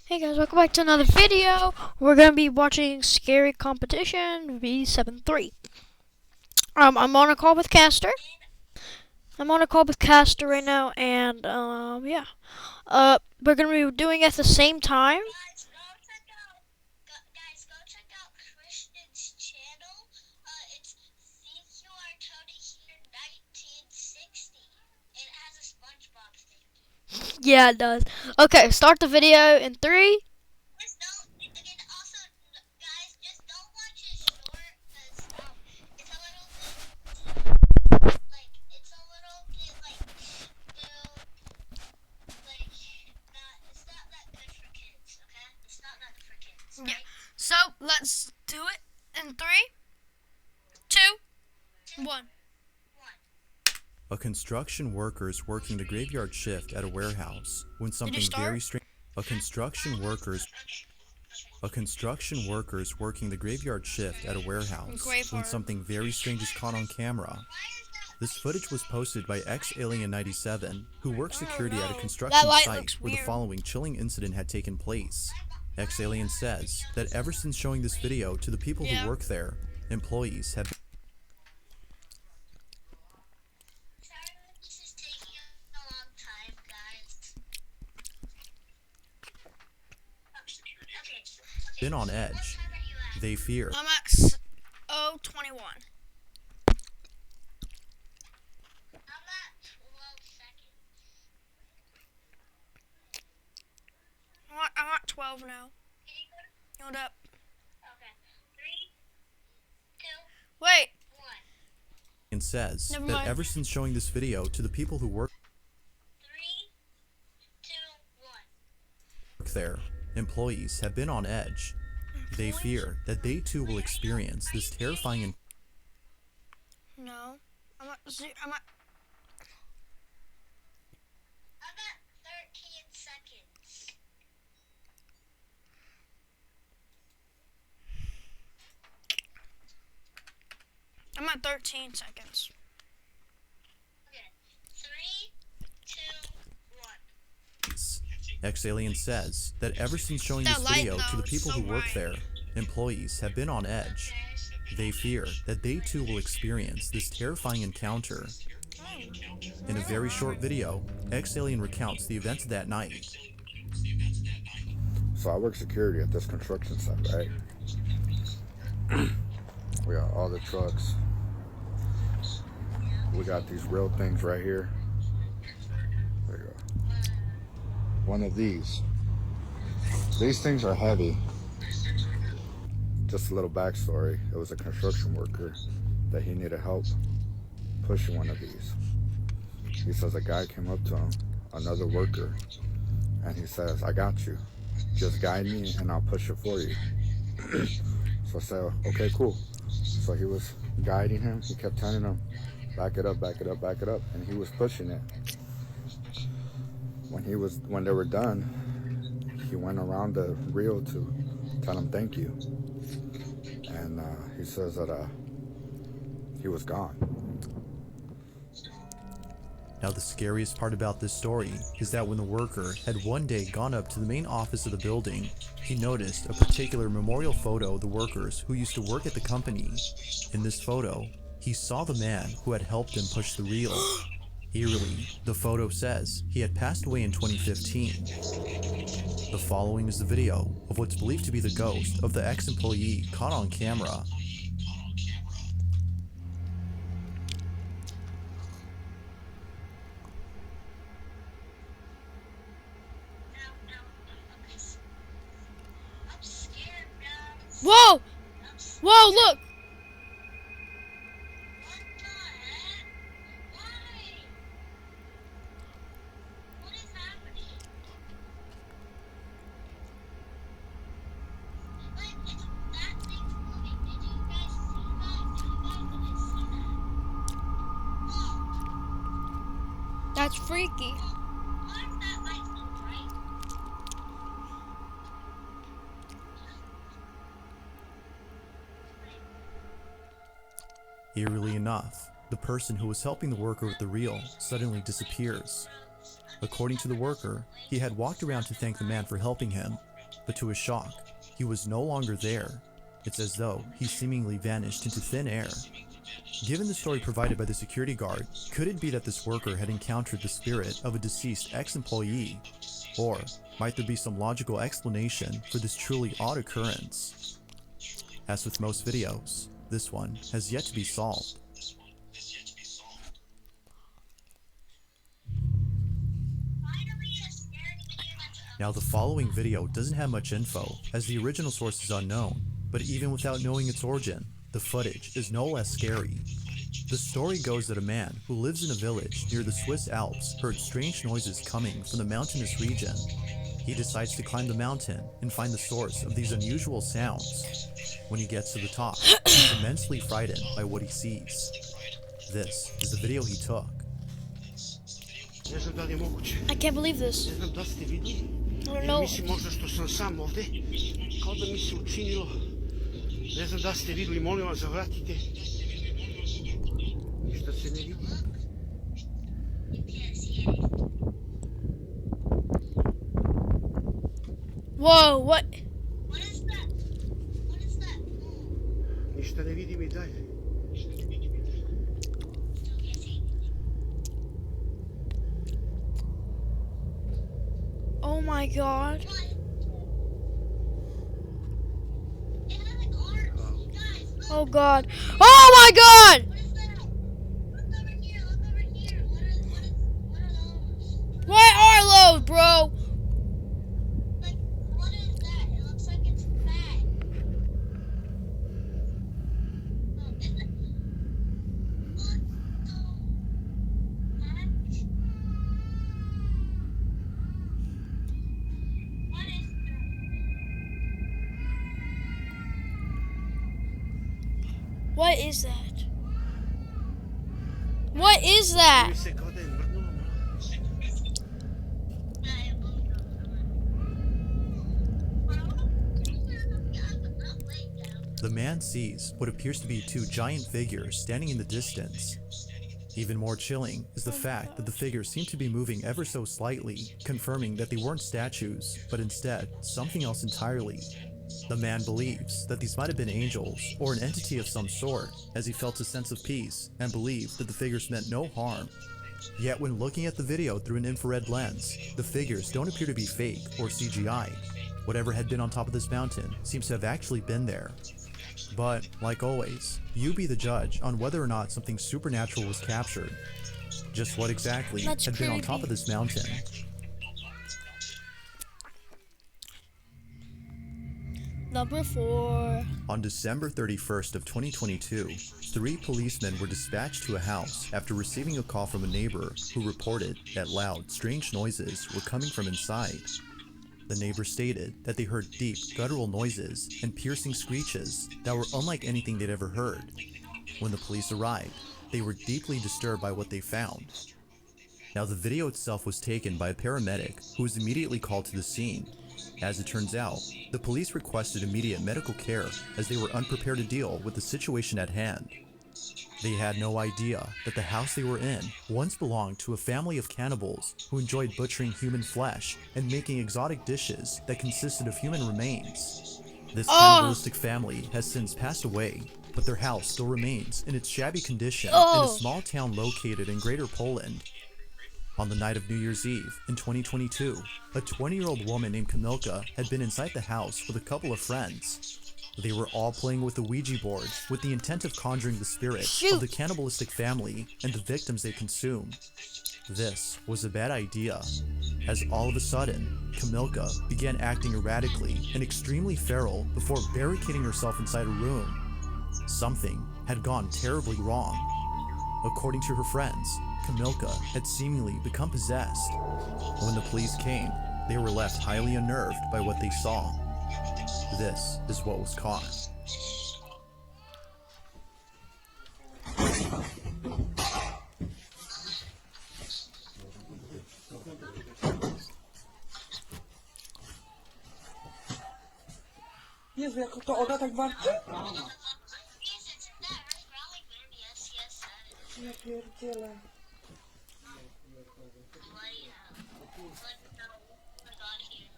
Hey guys, welcome back to another video. We're gonna be watching Scary Competition v73. I'm on a call with Caster. I'm on a call with Caster right now, and yeah. We're gonna be doing it at the same time. Guys, go check out Christian's channel. It's CQR Cody here 1960. It has a SpongeBob thing. Yeah, it does. Okay, start the video in 3. Just don't, and also, guys, just don't watch it short, because, it's a little bit, like, it's a little bit, like, too, like, it's not that good for kids, okay? It's not that good for kids, right? Yeah. So let's do it in 3, 2, 1. A construction worker is working the graveyard shift at a warehouse when something very strange. A construction worker is working the graveyard shift at a warehouse when something very strange is caught on camera. This footage was posted by xalien97, who works security at a construction site where the following chilling incident had taken place. Xalien says that ever since showing this video to the people who work there, employees have This is taking a long time, guys. Okay. been on edge. They fear. I'm at 021. I'm at 12 seconds. I'm at 12 now. Can you go to... Hold up. Okay. 3, 2, Wait. 1. And says Never that mind. ever since showing this video to the people who work 3, 2, 1. there, employees have been on edge. They fear that they too will experience this terrifying and No. I'm at I'm at 13 seconds. I'm at 13 seconds. Okay. 3, 2, 1. Xalien says that ever since showing That this light, video to though, the is people so who work bright. there, employees have been on edge. They fear that they too will experience this terrifying encounter. In a very short video, Xalien recounts the events of that night. So I work security at this construction site, right? We got all the trucks. We got these real things right here. There you go. One of these. These things are heavy. Just a little backstory. It was a construction worker that he needed help pushing one of these. He says a guy came up to him, another worker, and he says, "I got you. Just guide me and I'll push it for you." So I said, "Okay, cool." So he was guiding him. He kept telling him, "Back it up, back it up, back it up," and he was pushing it. When they were done, he went around the reel to tell him thank you, and he says that he was gone. Now the scariest part about this story is that when the worker had one day gone up to the main office of the building, he noticed a particular memorial photo of the workers who used to work at the company. In this photo, he saw the man who had helped him push the reel. Eerily, the photo says he had passed away in 2015. The following is the video of what's believed to be the ghost of the ex-employee caught on camera. I'm scared, guys. Whoa! I'm scared. Whoa, look! What the heck? Why? What is happening? Like, it's that thing's moving. Did you guys see that? If you guys didn't see that. Whoa. That's freaky. Why is that light so bright? Eerily enough, the person who was helping the worker with the reel suddenly disappears. According to the worker, he had walked around to thank the man for helping him, but to his shock, he was no longer there. It's as though he seemingly vanished into thin air. Given the story provided by the security guard, could it be that this worker had encountered the spirit of a deceased ex-employee? Or might there be some logical explanation for this truly odd occurrence? As with most videos, this one has yet to be solved. Now the following video doesn't have much info, as the original source is unknown, but even without knowing its origin, the footage is no less scary. The story goes that a man who lives in a village near the Swiss Alps heard strange noises coming from the mountainous region. He decides to climb the mountain and find the source of these unusual sounds. When he gets to the top, he's immensely frightened by what he sees. This is the video he took. Ne znam da li je moguće. I can't believe this. Ne znam da ste vidjeli. I don't Jer know. mislim možda što sam sam ovde. Kao da mi se učinilo. Ne znam da ste vidjeli, molim vas zavratite. Ništa se ne vidi. You can't see anything. Whoa, what? What is that? What is that? Ništa ne vidim i dalje. Oh my god. What? It has like arms. Guys, look. Oh god. Oh my god! What is that? Look over here. Look over here. What are those? What are those, bro? Like, what is that? It looks like it's fat. Oh, is it? What the heck? What is that? What is that? What is that? Mi se kao da je mrnulo malo. The man sees what appears to be two giant figures standing in the distance. Even more chilling is the fact that the figures seem to be moving ever so slightly, confirming that they weren't statues, but instead something else entirely. The man believes that these might have been angels or an entity of some sort, as he felt a sense of peace and believed that the figures meant no harm. Yet when looking at the video through an infrared lens, the figures don't appear to be fake or CGI. Whatever had been on top of this mountain seems to have actually been there. But, like always, you be the judge on whether or not something supernatural was captured. Just what exactly That's had been on top creepy. of this mountain? Number 4. On December 31st of 2022, 3 policemen were dispatched to a house after receiving a call from a neighbor who reported that loud, strange noises were coming from inside. The neighbor stated that they heard deep, guttural noises and piercing screeches that were unlike anything they'd ever heard. When the police arrived, they were deeply disturbed by what they found. Now, the video itself was taken by a paramedic who was immediately called to the scene. As it turns out, the police requested immediate medical care as they were unprepared to deal with the situation at hand. They had no idea that the house they were in once belonged to a family of cannibals who enjoyed butchering human flesh and making exotic dishes that consisted of human remains. This cannibalistic family has since passed away, but their house still remains in its shabby condition in a small town located in Greater Poland. On the night of New Year's Eve in 2022, a 20-year-old woman named Kamilka had been inside the house with a couple of friends. They were all playing with the Ouija board with the intent of conjuring the spirit of the cannibalistic family and the victims they consumed. This was a bad idea, as all of a sudden, Kamilka began acting erratically and extremely feral before barricading herself inside a room. Something had gone terribly wrong. According to her friends, Kamilka had seemingly become possessed. When the police came, they were left highly unnerved by what they saw. This is what was caught. Jezu, jako to ona tak warczy? Yes, it's in that, right? Probably weird. Yes, yes, that is. Ja pierdzielę. What do you have? What the? Oh my god, here.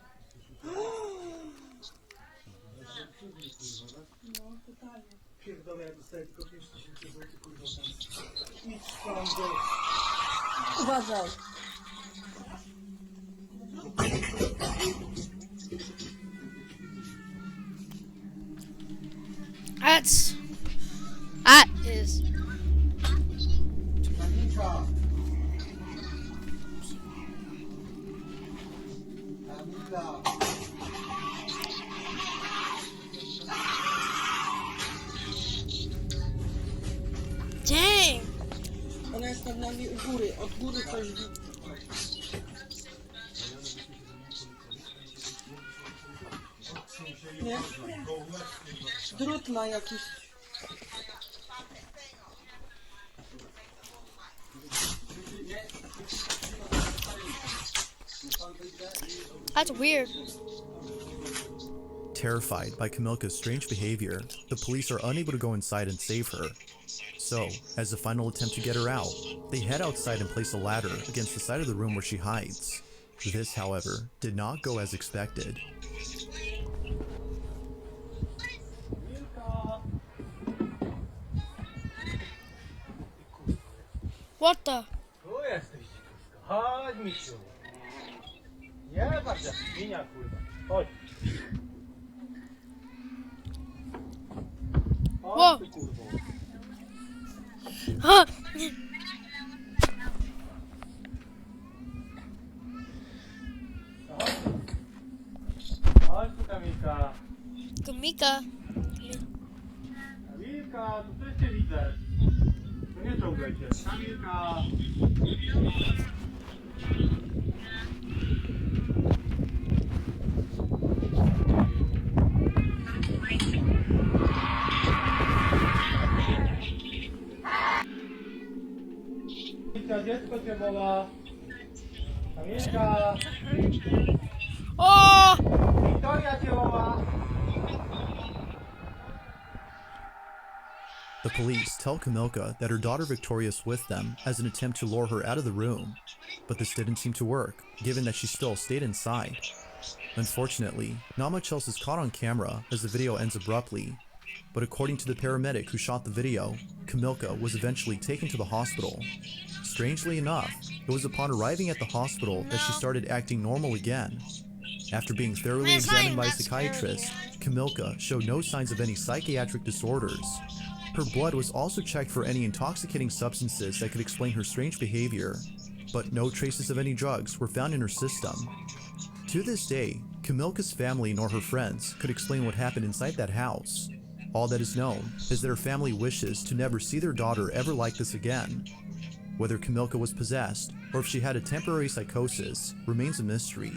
No, totalnie. Pierdolę, ja dostaję tylko 5000 zł, kurwa, tam. Idź, spalam gdzieś. Uważaj. That is. Kamilka. Kamila. Dang. Ona jest nad nami u góry, od góry coś... Nie? Drut ma jakiś... That's weird. Terrified by Kamilka's strange behavior, the police are unable to go inside and save her. So, as a final attempt to get her out, they head outside and place a ladder against the side of the room where she hides. This, however, did not go as expected. What the? Tu jesteś, dzikuska. Chodź, misiu. Nie patrz jak świnia, kurwa. Chodź. Whoa. Chodź ty, kurwo. Huh. Chodź tu, Kamilka. Kamika. Kamilka, tu też cię widzę. To nie ciągaj cię. Kamilka. Kamilka, dziecko cię woła. Kamilka. Oh! Wiktoria cię woła. The police tell Kamilka that her daughter Victoria's with them as an attempt to lure her out of the room, but this didn't seem to work, given that she still stayed inside. Unfortunately, not much else is caught on camera as the video ends abruptly, but according to the paramedic who shot the video, Kamilka was eventually taken to the hospital. Strangely enough, it was upon arriving at the hospital that she started acting normal again. After being thoroughly Man, it's not examined by a even that scary, psychiatrist, man. Kamilka showed no signs of any psychiatric disorders. Her blood was also checked for any intoxicating substances that could explain her strange behavior, but no traces of any drugs were found in her system. To this day, Kamilka's family nor her friends could explain what happened inside that house. All that is known is that her family wishes to never see their daughter ever like this again. Whether Kamilka was possessed or if she had a temporary psychosis remains a mystery.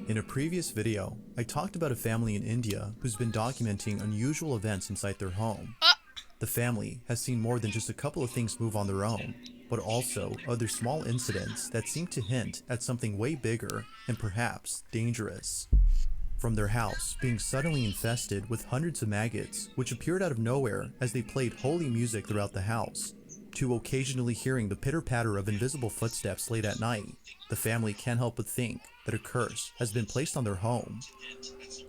In a previous video, I talked about a family in India who's been documenting unusual events inside their home. The family has seen more than just a couple of things move on their own, but also other small incidents that seem to hint at something way bigger and perhaps dangerous. From their house being suddenly infested with hundreds of maggots which appeared out of nowhere as they played holy music throughout the house, to occasionally hearing the pitter-patter of invisible footsteps late at night, the family can't help but think that a curse has been placed on their home.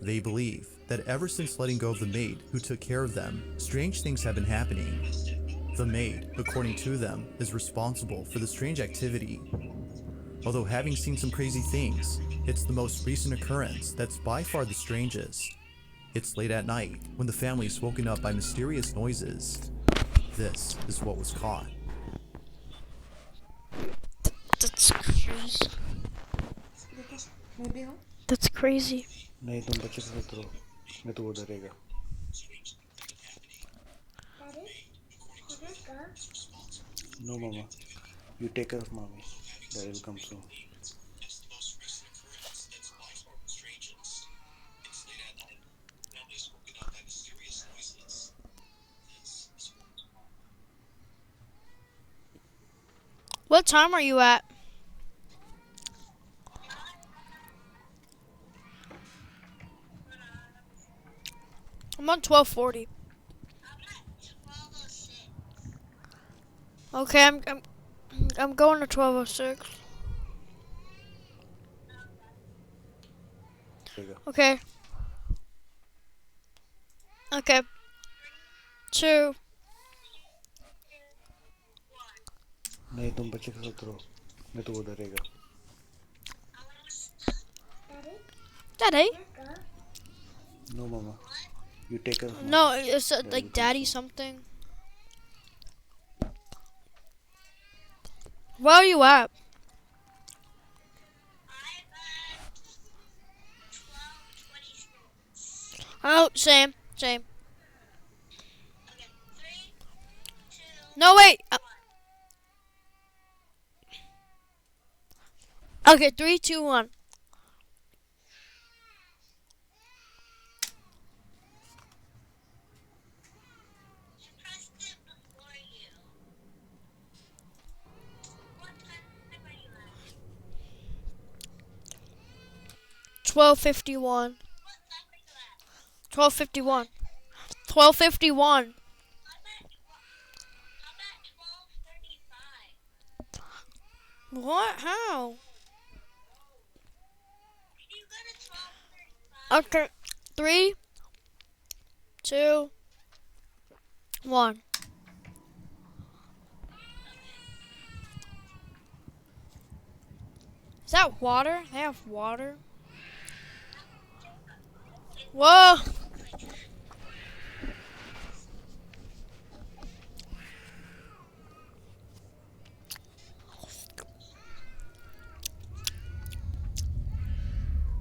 They believe that ever since letting go of the maid who took care of them, strange things have been happening. The maid, according to them, is responsible for the strange activity. Although having seen some crazy things, it's the most recent occurrence that's by far the strangest. It's late at night when the family is woken up by mysterious noises. This is what was caught. That's crazy. That's crazy. नहीं तुम बच्चे से करो मैं तो वो डरेगा No mama you take care of mommy daddy will come soon What time are you at? I'm on 12:40. Okay, I'm going to 12:06. Okay. Okay. 2. नहीं तुम बच्चे के साथ रहो मैं तो उधर रहेगा Daddy? No mama you take care of No, mommy it's like daddy something. Where are you at? Oh, same. Okay, 3, 2, No, wait. Okay, 3, 2, 1. she pressed it before you. What time are you at? 12:51. What time are you at? 12:51. 12:51. I'm at 12:35. What? How? Can you go to 12:35? Okay. 3, 2, 1. Is that water? They have water. Whoa!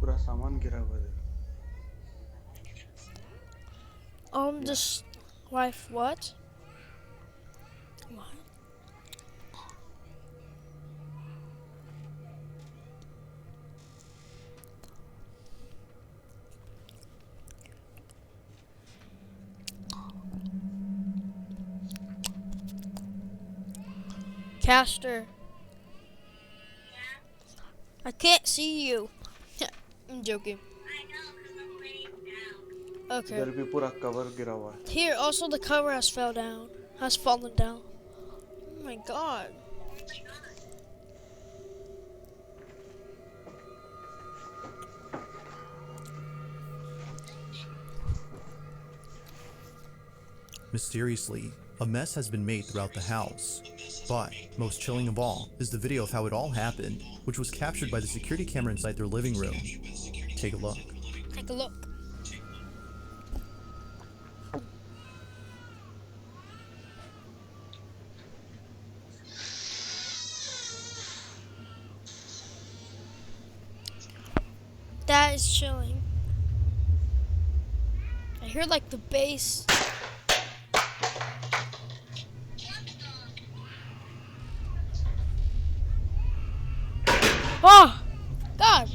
पूरा सामान गिरा हुआ है Just wife. What? What? Caster. I can't see you. I'm joking. I know, because I'm laying down. Okay. इधर भी पूरा cover गिरा हुआ है Here, also the cover has fallen down. Oh my god. Mysteriously, a mess has been made throughout the house. But, most chilling of all, is the video of how it all happened, which was captured by the security camera inside their living room. Take a look. Take a look. That is chilling. I hear like the bass. Oh! God!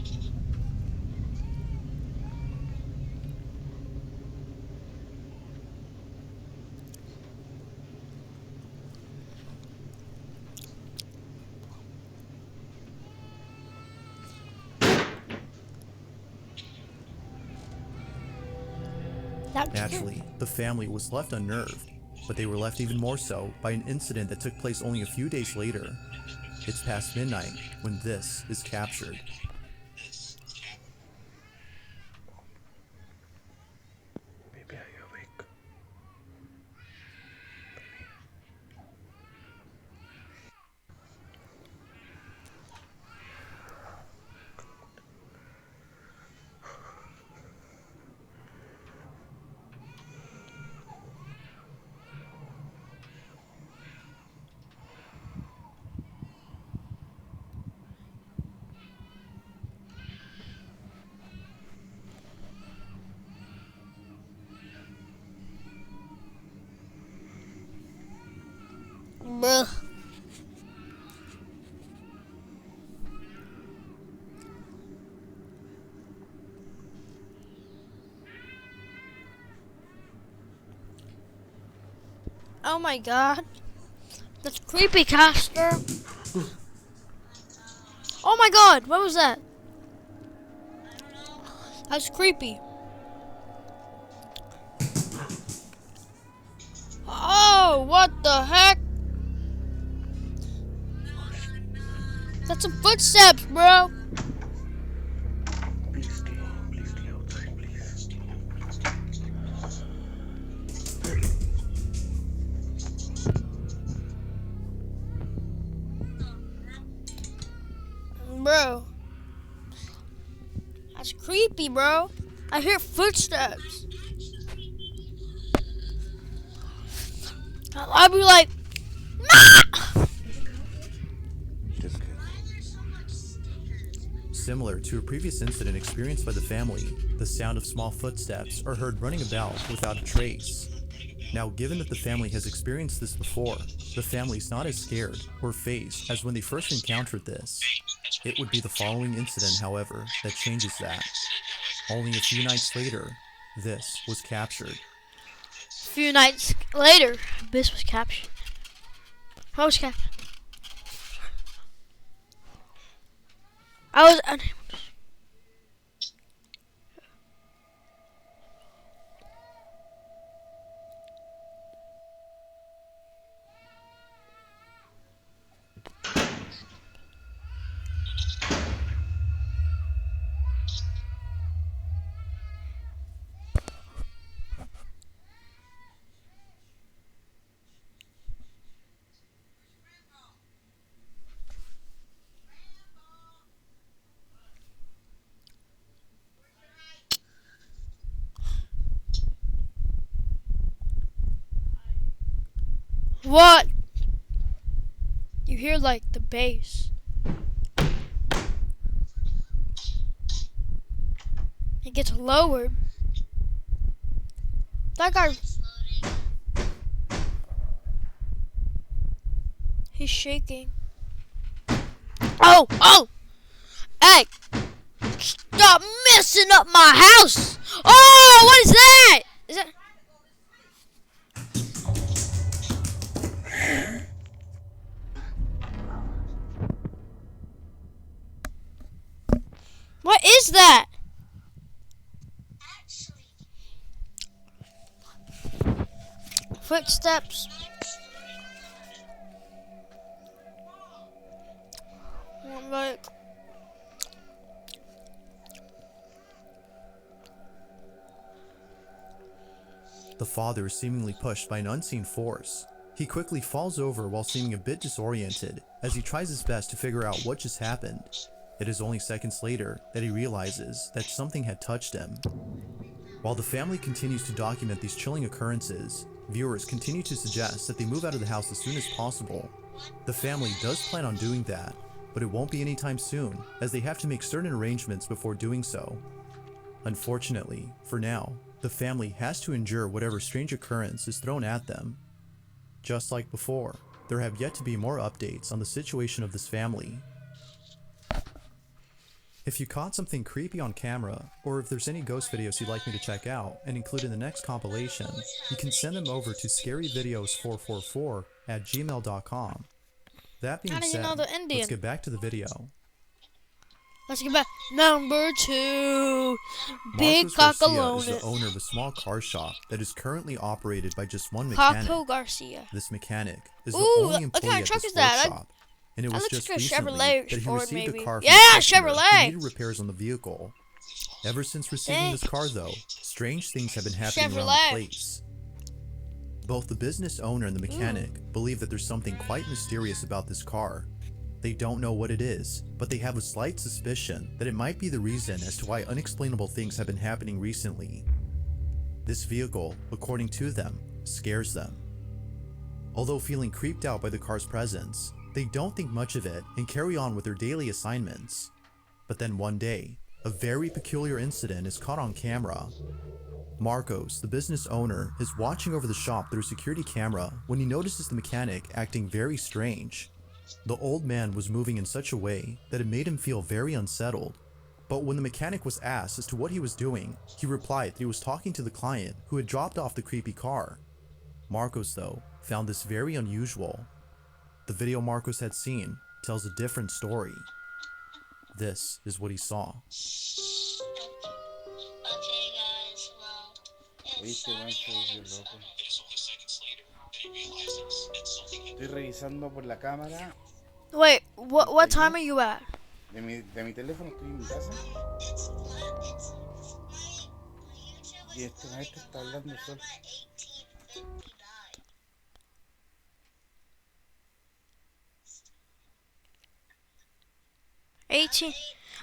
Naturally, the family was left unnerved, but they were left even more so by an incident that took place only a few days later. It's past midnight when this is captured. baby are you awake Bruh. Oh my god. That's creepy, Casper. Oh my god, what was that? That's creepy. Oh, what the heck? That's some footsteps, bro. please stay That's creepy, bro. I hear footsteps. I'll be like, nah! Just good. Similar to a previous incident experienced by the family, the sound of small footsteps are heard running about without a trace. Now, given that the family has experienced this before, the family's not as scared or phased as when they first encountered this. It would be the following incident, however, that changes that. Only a few nights later, this was captured. A few nights later, this was captured. How was captured? I was unable to. What? You hear like the bass. It gets lowered. That guy, he's shaking. Oh, oh! Hey! Stop messing up my house! Oh, what is that? Is that? What is that? Footsteps. Like, The father is seemingly pushed by an unseen force. He quickly falls over while seeming a bit disoriented as he tries his best to figure out what just happened. It is only seconds later that he realizes that something had touched him. While the family continues to document these chilling occurrences, viewers continue to suggest that they move out of the house as soon as possible. The family does plan on doing that, but it won't be anytime soon, as they have to make certain arrangements before doing so. Unfortunately, for now, the family has to endure whatever strange occurrence is thrown at them. Just like before, there have yet to be more updates on the situation of this family. If you caught something creepy on camera, or if there's any ghost videos you'd like me to check out and include in the next compilation, you can send them over to scaryvideos444@gmail.com. That being how do you said, know the Indian? let's get back to the video. Let's get back. Number 2. Big Marcos Garcia is Cacalone. the owner of a small car shop that is currently operated by just one mechanic. Caco Garcia. This mechanic is the Ooh, only what kind employee of at truck this is that? workshop, and it That was looks just like a recently Chevrolet that he Ford, received maybe. a car from Yeah, a customer Chevrolet. who needed repairs on the vehicle. Ever since receiving Dang. this car, though, strange things have been happening around Chevrolet. the place. Both the business owner and the mechanic believe that there's something quite mysterious about this car. They don't know what it is, but they have a slight suspicion that it might be the reason as to why unexplainable things have been happening recently. This vehicle, according to them, scares them. Although feeling creeped out by the car's presence, they don't think much of it and carry on with their daily assignments. But then one day, a very peculiar incident is caught on camera. Marcos, the business owner, is watching over the shop through a security camera when he notices the mechanic acting very strange. The old man was moving in such a way that it made him feel very unsettled. But when the mechanic was asked as to what he was doing, he replied that he was talking to the client who had dropped off the creepy car. Marcos, though, found this very unusual. The video Marcos had seen tells a different story. This is what he saw. Okay, guys, well, it's Oíste, Mancho, bien loco. Estoy revisando por la cámara Wait, what time are you at? de mi teléfono, estoy en mi casa. Y este maestro está hablando solo. 18.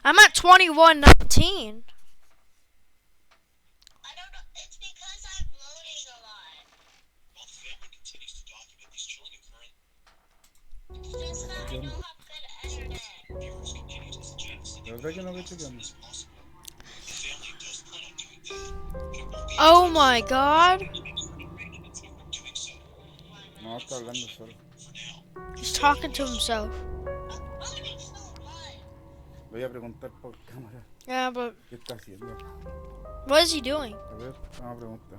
I'm at 21:19. ¿Verdad que no me chequeando? Oh my god. No, está hablando solo. He's talking to himself. Le voy a preguntar por cámara Yeah, but qué está haciendo. what is he doing? A ver, vamos a preguntar.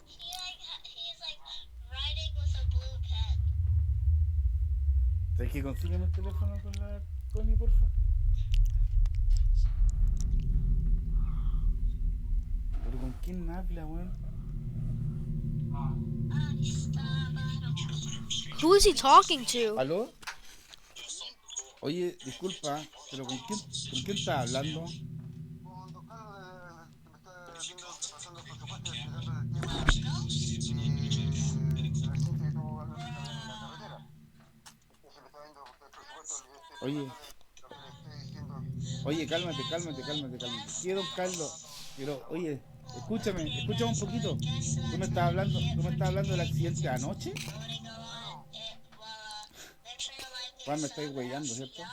He's like riding with a blue pen. ¿Sabes que consígueme el teléfono con la Connie, porfa? ¿Pero con quién habla, weón? Who is he talking to? ¿Aló? Oye, disculpa, pero ¿con quién estás hablando? Oye, cálmate. ¿Qué, don Carlos? Pero, oye, escúchame un poquito. ¿Tú me estás hablando del accidente de anoche? Juan, me estáis huellando, ¿cierto?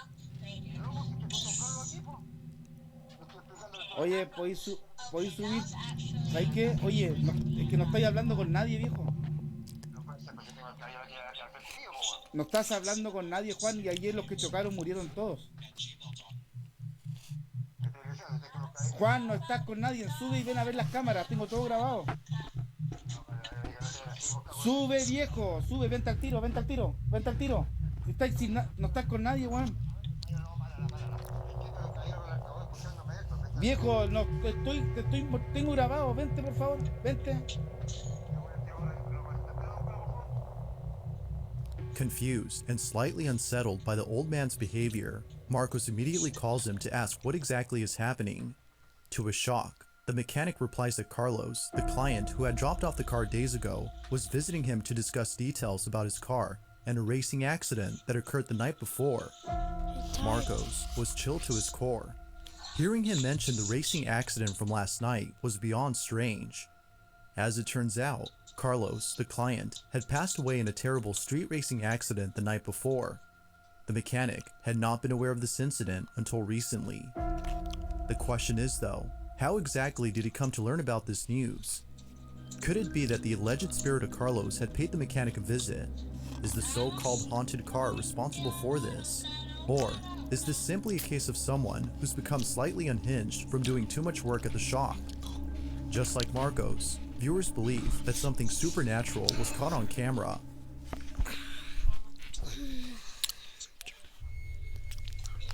Oye, ¿podéis subir? ¿Sabes qué? Oye, es que no estáis hablando con nadie, viejo. No estás hablando con nadie, Juan, y ayer los que chocaron murieron todos. Juan, no estás con nadie, sube y ven a ver las cámaras, tengo todo grabado. Sube, viejo, sube, vente al tiro. No estás con nadie, Juan. Viejo, no, tengo grabado, vente por favor, vente. Confused and slightly unsettled by the old man's behavior, Marcos immediately calls him to ask what exactly is happening. To his shock, the mechanic replies that Carlos, the client who had dropped off the car days ago, was visiting him to discuss details about his car and a racing accident that occurred the night before. Marcos was chilled to his core. Hearing him mention the racing accident from last night was beyond strange. As it turns out, Carlos, the client, had passed away in a terrible street racing accident the night before. The mechanic had not been aware of this incident until recently. The question is though, how exactly did he come to learn about this news? Could it be that the alleged spirit of Carlos had paid the mechanic a visit? Is the so-called haunted car responsible for this? Or is this simply a case of someone who's become slightly unhinged from doing too much work at the shop? Just like Marcos, viewers believe that something supernatural was caught on camera.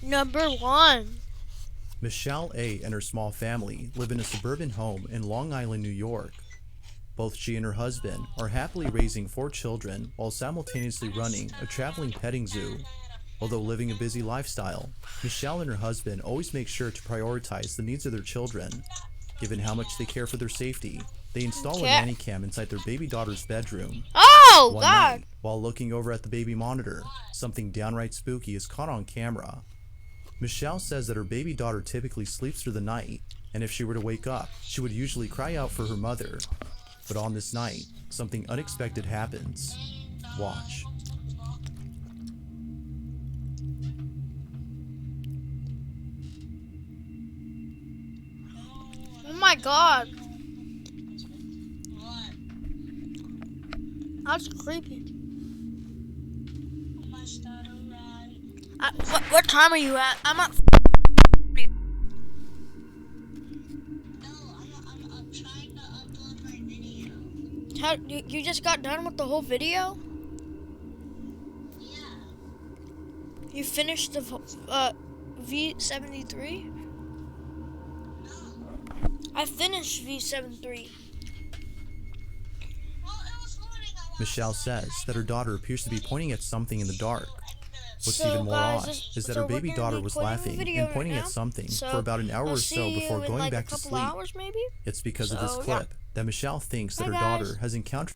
Number 1. Michelle A. and her small family live in a suburban home in Long Island, New York. Both she and her husband are happily raising 4 children while simultaneously running a traveling petting zoo. Although living a busy lifestyle, Michelle and her husband always make sure to prioritize the needs of their children. Given how much they care for their safety, they install a nanny cam inside their baby daughter's bedroom. Oh, One God. night, while looking over at the baby monitor, something downright spooky is caught on camera. Michelle says that her baby daughter typically sleeps through the night, and if she were to wake up, she would usually cry out for her mother. But on this night, something unexpected happens. Watch. Oh my God. That's creepy. What time are you at? I'm at. I'm trying to upload my video. You just got done with the whole video? Yeah. You finished the v73? I finished v73. Well, it was loading a lot. Michelle says that her daughter appears to be pointing at something in the dark. What's even more odd is that her baby daughter was laughing and pointing at something for about an hour or so before going back to sleep. Hours, maybe? It's because of this So, clip that Michelle thinks that her Bye, guys. daughter has encountered